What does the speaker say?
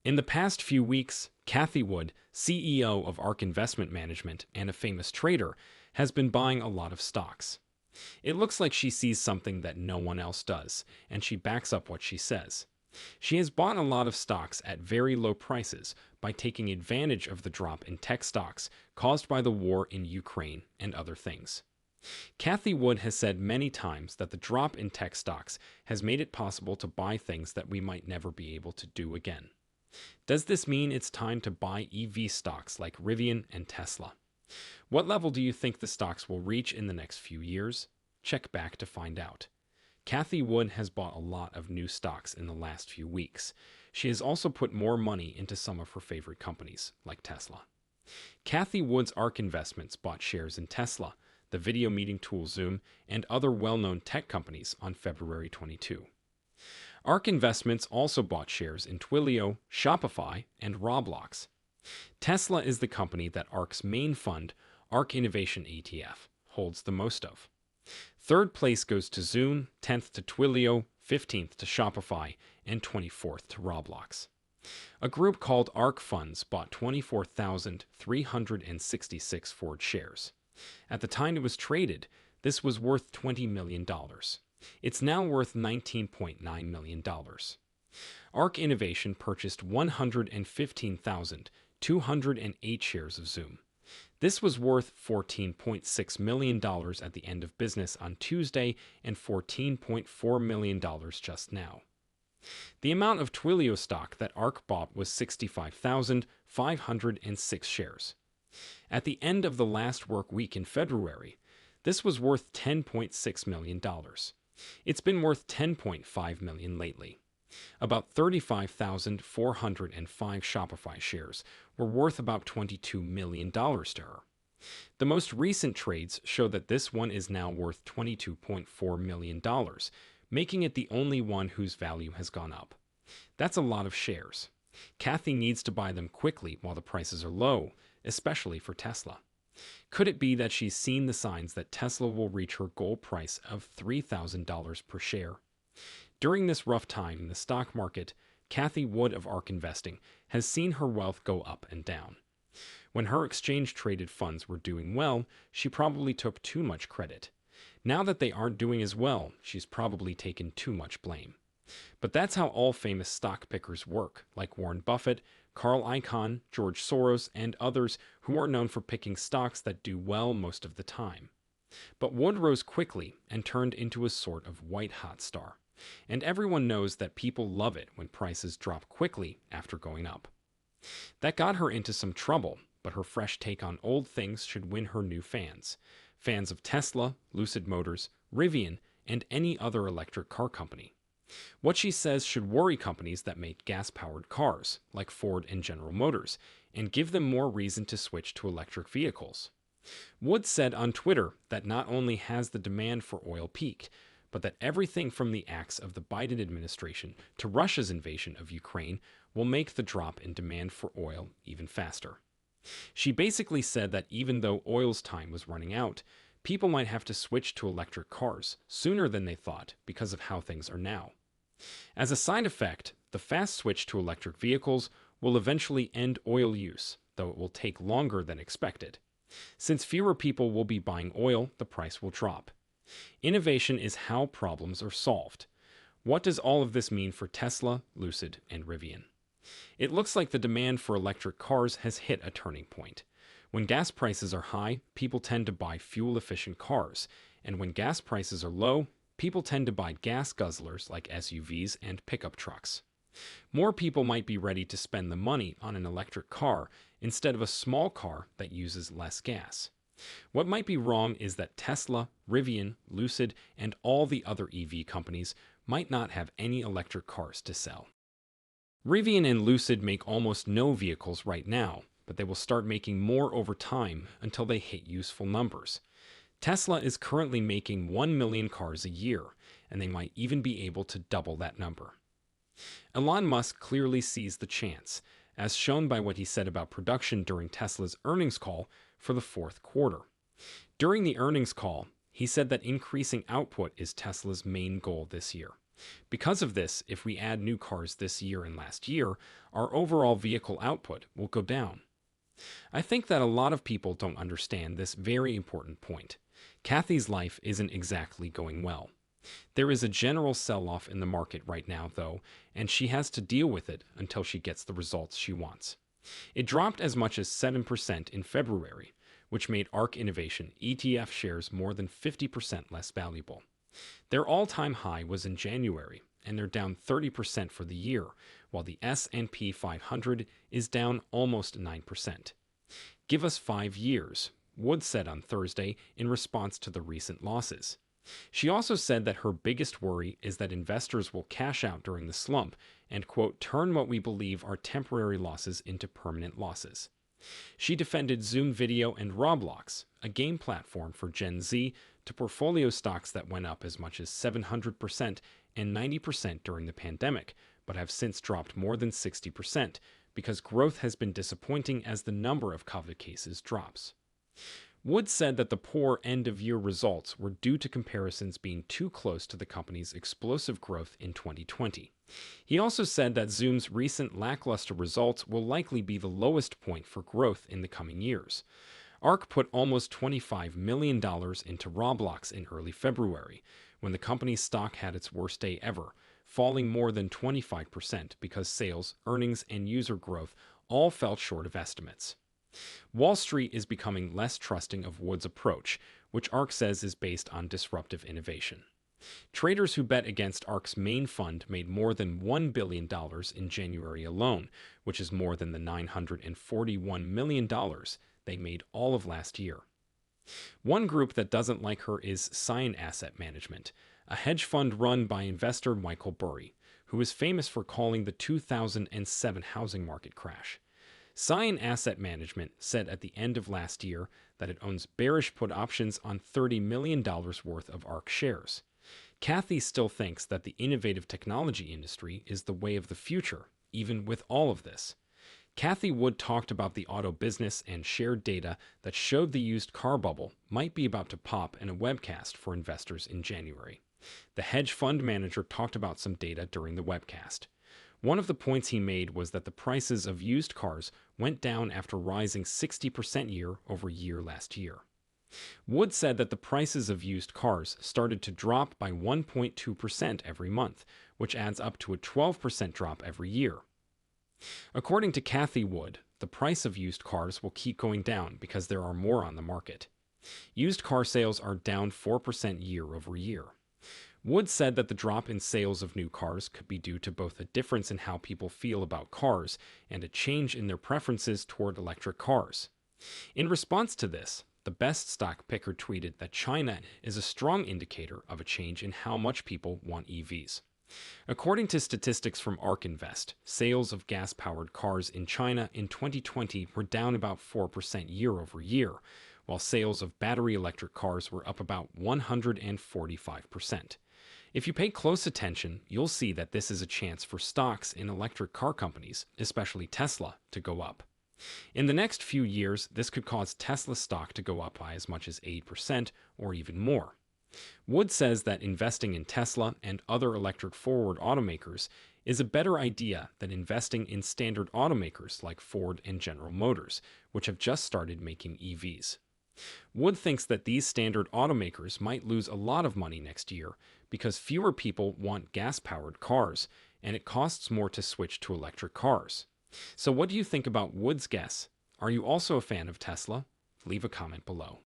In the past few weeks, Cathie Wood, CEO of ARK Investment Management and a famous trader, has been buying a lot of stocks. It looks like she sees something that no one else does, and she backs up what she says. She has bought a lot of stocks at very low prices by taking advantage of the drop in tech stocks caused by the war in Ukraine and other things. Cathie Wood has said many times that the drop in tech stocks has made it possible to buy things that we might never be able to do again. Does this mean it's time to buy EV stocks like Rivian and Tesla? What level do you think the stocks will reach in the next few years? Check back to find out. Cathie Wood has bought a lot of new stocks in the last few weeks. She has also put more money into some of her favorite companies, like Tesla. Cathie Wood's ARK Investments bought shares in Tesla, the video meeting tool Zoom, and other well-known tech companies on February 22. ARK Investments also bought shares in Twilio, Shopify, and Roblox. Tesla is the company that ARK's main fund, ARK Innovation ETF, holds the most of. Third place goes to Zoom, 10th to Twilio, 15th to Shopify, and 24th to Roblox. A group called ARK Funds bought 24,366 Ford shares. At the time it was traded, this was worth $20 million. It's now worth $19.9 million. ARK Innovation purchased 115,208 shares of Zoom. This was worth $14.6 million at the end of business on Tuesday and $14.4 million just now. The amount of Twilio stock that ARK bought was 65,506 shares. At the end of the last work week in February, this was worth $10.6 million. It's been worth $10.5 million lately. About 35,405 Shopify shares were worth about $22 million to her. The most recent trades show that this one is now worth $22.4 million, making it the only one whose value has gone up. That's a lot of shares. Cathie needs to buy them quickly while the prices are low, especially for Tesla. Could it be that she's seen the signs that Tesla will reach her goal price of $3,000 per share? During this rough time in the stock market, Cathie Wood of ARK Investing has seen her wealth go up and down. When her exchange-traded funds were doing well, she probably took too much credit. Now that they aren't doing as well, she's probably taken too much blame. But that's how all famous stock pickers work, like Warren Buffett, Carl Icahn, George Soros, and others who are known for picking stocks that do well most of the time. But Wood rose quickly and turned into a sort of white-hot star. And everyone knows that people love it when prices drop quickly after going up. That got her into some trouble, but her fresh take on old things should win her new fans. Fans of Tesla, Lucid Motors, Rivian, and any other electric car company. What she says should worry companies that make gas-powered cars, like Ford and General Motors, and give them more reason to switch to electric vehicles. Wood said on Twitter that not only has the demand for oil peaked, but that everything from the acts of the Biden administration to Russia's invasion of Ukraine will make the drop in demand for oil even faster. She basically said that even though oil's time was running out, people might have to switch to electric cars sooner than they thought because of how things are now. As a side effect, the fast switch to electric vehicles will eventually end oil use, though it will take longer than expected. Since fewer people will be buying oil, the price will drop. Innovation is how problems are solved. What does all of this mean for Tesla, Lucid, and Rivian? It looks like the demand for electric cars has hit a turning point. When gas prices are high, people tend to buy fuel-efficient cars, and when gas prices are low, people tend to buy gas guzzlers like SUVs and pickup trucks. More people might be ready to spend the money on an electric car instead of a small car that uses less gas. What might be wrong is that Tesla, Rivian, Lucid, and all the other EV companies might not have any electric cars to sell. Rivian and Lucid make almost no vehicles right now, but they will start making more over time until they hit useful numbers. Tesla is currently making 1 million cars a year, and they might even be able to double that number. Elon Musk clearly sees the chance, as shown by what he said about production during Tesla's earnings call for the fourth quarter. During the earnings call, he said that increasing output is Tesla's main goal this year. Because of this, if we add new cars this year and last year, our overall vehicle output will go down. I think that a lot of people don't understand this very important point. Cathie's life isn't exactly going well. There is a general sell-off in the market right now, though, and she has to deal with it until she gets the results she wants. It dropped as much as 7% in February, which made ARK Innovation ETF shares more than 50% less valuable. Their all-time high was in January, and they're down 30% for the year, while the S&P 500 is down almost 9%. Give us 5 years, Wood said on Thursday in response to the recent losses. She also said that her biggest worry is that investors will cash out during the slump and, quote, turn what we believe are temporary losses into permanent losses. She defended Zoom Video and Roblox, a game platform for Gen Z, to portfolio stocks that went up as much as 700% and 90% during the pandemic, but have since dropped more than 60% because growth has been disappointing as the number of COVID cases drops. Wood said that the poor end-of-year results were due to comparisons being too close to the company's explosive growth in 2020. He also said that Zoom's recent lackluster results will likely be the lowest point for growth in the coming years. ARK put almost $25 million into Roblox in early February, when the company's stock had its worst day ever, falling more than 25% because sales, earnings, and user growth all fell short of estimates. Wall Street is becoming less trusting of Wood's approach, which ARK says is based on disruptive innovation. Traders who bet against ARK's main fund made more than $1 billion in January alone, which is more than the $941 million they made all of last year. One group that doesn't like her is Cyan Asset Management, a hedge fund run by investor Michael Burry, who is famous for calling the 2007 housing market crash. Cyan Asset Management said at the end of last year that it owns bearish put options on $30 million worth of ARK shares. Cathie still thinks that the innovative technology industry is the way of the future, even with all of this. Cathie Wood talked about the auto business and shared data that showed the used car bubble might be about to pop in a webcast for investors in January. The hedge fund manager talked about some data during the webcast. One of the points he made was that the prices of used cars went down after rising 60% year over year last year. Wood said that the prices of used cars started to drop by 1.2% every month, which adds up to a 12% drop every year. According to Cathie Wood, the price of used cars will keep going down because there are more on the market. Used car sales are down 4% year over year. Wood said that the drop in sales of new cars could be due to both a difference in how people feel about cars and a change in their preferences toward electric cars. In response to this, the Best Stock Picker tweeted that China is a strong indicator of a change in how much people want EVs. According to statistics from ARK Invest, sales of gas-powered cars in China in 2020 were down about 4% year over year, while sales of battery electric cars were up about 145%. If you pay close attention, you'll see that this is a chance for stocks in electric car companies, especially Tesla, to go up. In the next few years, this could cause Tesla stock to go up by as much as 8% or even more. Wood says that investing in Tesla and other electric-forward automakers is a better idea than investing in standard automakers like Ford and General Motors, which have just started making EVs. Wood thinks that these standard automakers might lose a lot of money next year because fewer people want gas-powered cars, and it costs more to switch to electric cars. So what do you think about Wood's guess? Are you also a fan of Tesla? Leave a comment below.